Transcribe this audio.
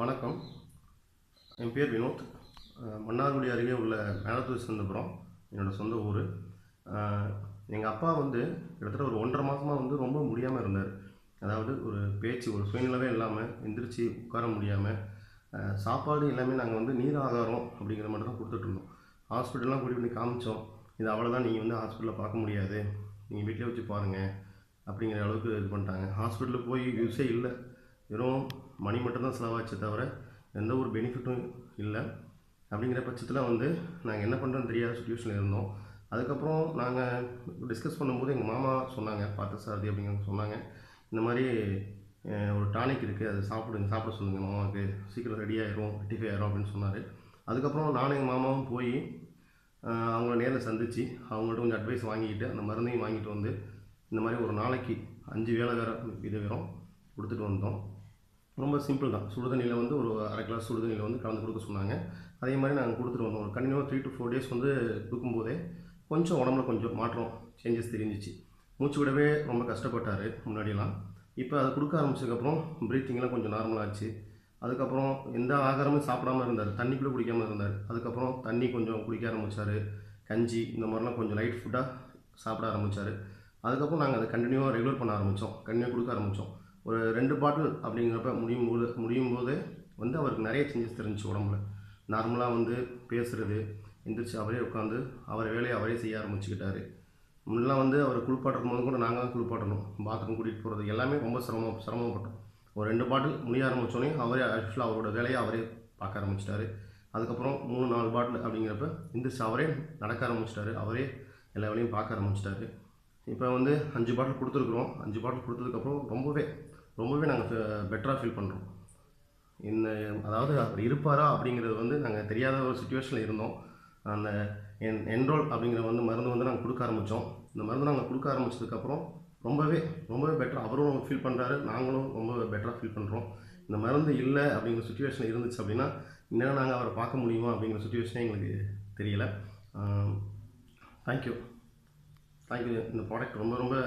வணக்கம். என் பேர் வினோத். மன்னார்குடி அருகே உள்ள மேலத்தூர் சந்தபுரம் என்னோடய சொந்த ஊர். எங்கள் அப்பா வந்து கிட்டத்தட்ட ஒரு 1.5 மாதமாக வந்து ரொம்ப முடியாமல் இருந்தார். அதாவது ஒரு பேச்சு, ஒரு சுயநிலவே இல்லாமல், எந்திரிச்சு உட்கார முடியாமல், சாப்பாடு எல்லாமே நாங்கள் வந்து நீர் ஆகாரம் அப்படிங்கிற மட்டும் தான் கொடுத்துட்ருந்தோம். ஹாஸ்பிட்டல்லாம் கூட்டிகிட்டு போய் காமிச்சோம். இது அவ்வளோதான், நீங்கள் வந்து ஹாஸ்பிட்டலில் பார்க்க முடியாது, நீங்கள் வீட்டிலே வச்சு பாருங்கள் அப்படிங்கிற அளவுக்கு இது பண்ணிட்டாங்க. ஹாஸ்பிட்டலுக்கு போய் யூஸே இல்லை. வெறும் மணி மட்டும்தான் செலவாச்சே தவிர எந்த ஒரு பெனிஃபிட்டும் இல்லை. அப்படிங்கிற பட்சத்தில் வந்து நாங்கள் என்ன பண்ணுறோன்னு தெரியாத சுச்சுவேஷனில் இருந்தோம். அதுக்கப்புறம் நாங்கள் டிஸ்கஸ் பண்ணும்போது எங்கள் மாமா சொன்னாங்க, பார்த்தசாரதி அப்படிங்கிறவங்க சொன்னாங்க, இந்த மாதிரி ஒரு டானிக் இருக்குது, அதை சாப்பிட சொல்லுங்கள் மாமாவுக்கு, சீக்கிரம் ரெடி ஆயிரும், ரெட்டிஃபை ஆயிரும் அப்படின்னு சொன்னார். அதுக்கப்புறம் நானும் எங்கள் மாமாவும் போய் அவங்கள நேரில் சந்தித்து அவங்கள்ட்ட கொஞ்சம் அட்வைஸ் வாங்கிக்கிட்டு அந்த மருந்தையும் வாங்கிட்டு வந்து இந்த மாதிரி ஒரு நாளைக்கு 5 வேளை வேறு கொடுத்துட்டு வந்தோம். ரொம்ப சிம்பிள் தான். சுடுதண்ணியில் வந்து ஒரு 1/2 கிளாஸ் சுடுதண்ணியில் வந்து கலந்து கொடுக்க சொன்னாங்க. அதே மாதிரி நாங்கள் கொடுத்துட்டு வந்தோம். ஒரு கண்டினியூவாக 3 to 4 டேஸ் வந்து கொடுக்கும்போதே கொஞ்சம் உடம்புல கொஞ்சம் மாற்றம், சேஞ்சஸ் தெரிஞ்சிச்சு. மூச்சு விடவே ரொம்ப கஷ்டப்பட்டார் முன்னாடியெல்லாம். இப்போ அதை கொடுக்க ஆரம்பிச்சதுக்கப்புறம் ப்ரீத்திங்லாம் கொஞ்சம் நார்மலாகிடுச்சு. அதுக்கப்புறம் எந்த ஆகாரமும் சாப்பிடாமல் இருந்தார், தண்ணி கூட குடிக்காமல் இருந்தார். அதுக்கப்புறம் தண்ணி கொஞ்சம் குடிக்க ஆரம்பித்தார். கஞ்சி இந்த மாதிரிலாம் கொஞ்சம் லைட் ஃபுட்டாக சாப்பிட ஆரம்பித்தார். அதுக்கப்புறம் நாங்கள் அதை கண்டினியூவாக ரெகுலர் பண்ண ஆரம்பித்தோம், கண்டினியூவாக கொடுக்க ஆரம்பித்தோம். ஒரு 2 பாட்டில் அப்படிங்கிறப்ப முடியும் போது வந்து அவருக்கு நிறைய சேஞ்சஸ் தெரிஞ்சிச்சு உடம்புல. நார்மலாக வந்து பேசுகிறது, எந்திரிச்சு அவரே உட்காந்து அவர் வேலையை அவரே செய்ய ஆரம்பிச்சுக்கிட்டாரு. முன்னெல்லாம் வந்து அவர் குளிப்பாட்டுறது போது கூட நாங்கள் தான் குளிப்பாட்டணும், பாத்ரூம் கூட்டிகிட்டு போகிறது எல்லாமே ரொம்ப சிரமப்பட்டோம். ஒரு 2 பாட்டில் முடிய ஆரம்பித்தோடனே அவரே ஆக்சுவலாக அவரோட வேலையை அவரே பார்க்க ஆரம்பிச்சிட்டாரு. அதுக்கப்புறம் 3-4 பாட்டில் அப்படிங்கிறப்ப எந்திரிச்சு அவரே நடக்க ஆரம்பிச்சிட்டாரு, அவரே எல்லா வேலையும் பார்க்க ஆரம்பிச்சிட்டாரு. இப்போ வந்து 5 பாட்டில் கொடுத்துருக்குறோம். 5 பாட்டில் கொடுத்ததுக்கப்புறம் ரொம்பவே நாங்கள் பெட்டராக ஃபீல் பண்ணுறோம். அதாவது அவர் இருப்பாரா அப்படிங்கிறது வந்து நாங்கள் தெரியாத ஒரு சுச்சுவேஷனில் இருந்தோம். அந்த என்ரோல் அப்படிங்கிற வந்து மருந்து வந்து நாங்கள் கொடுக்க ஆரம்பித்தோம். இந்த மருந்து நாங்கள் கொடுக்க ஆரம்பித்ததுக்கப்புறம் ரொம்பவே பெட்டராக அவரும் ஃபீல் பண்ணுறாரு, நாங்களும் ரொம்ப பெட்டராக ஃபீல் பண்ணுறோம். இந்த மருந்து இல்லை அப்படிங்கிற சுச்சுவேஷன் இருந்துச்சு அப்படின்னா இன்னும் நாங்கள் அவரை பார்க்க முடியுமா அப்படிங்கிற சுச்சுவேஷனே எங்களுக்கு தெரியலை. தேங்க்யூ. இந்த ப்ராடக்ட் ரொம்ப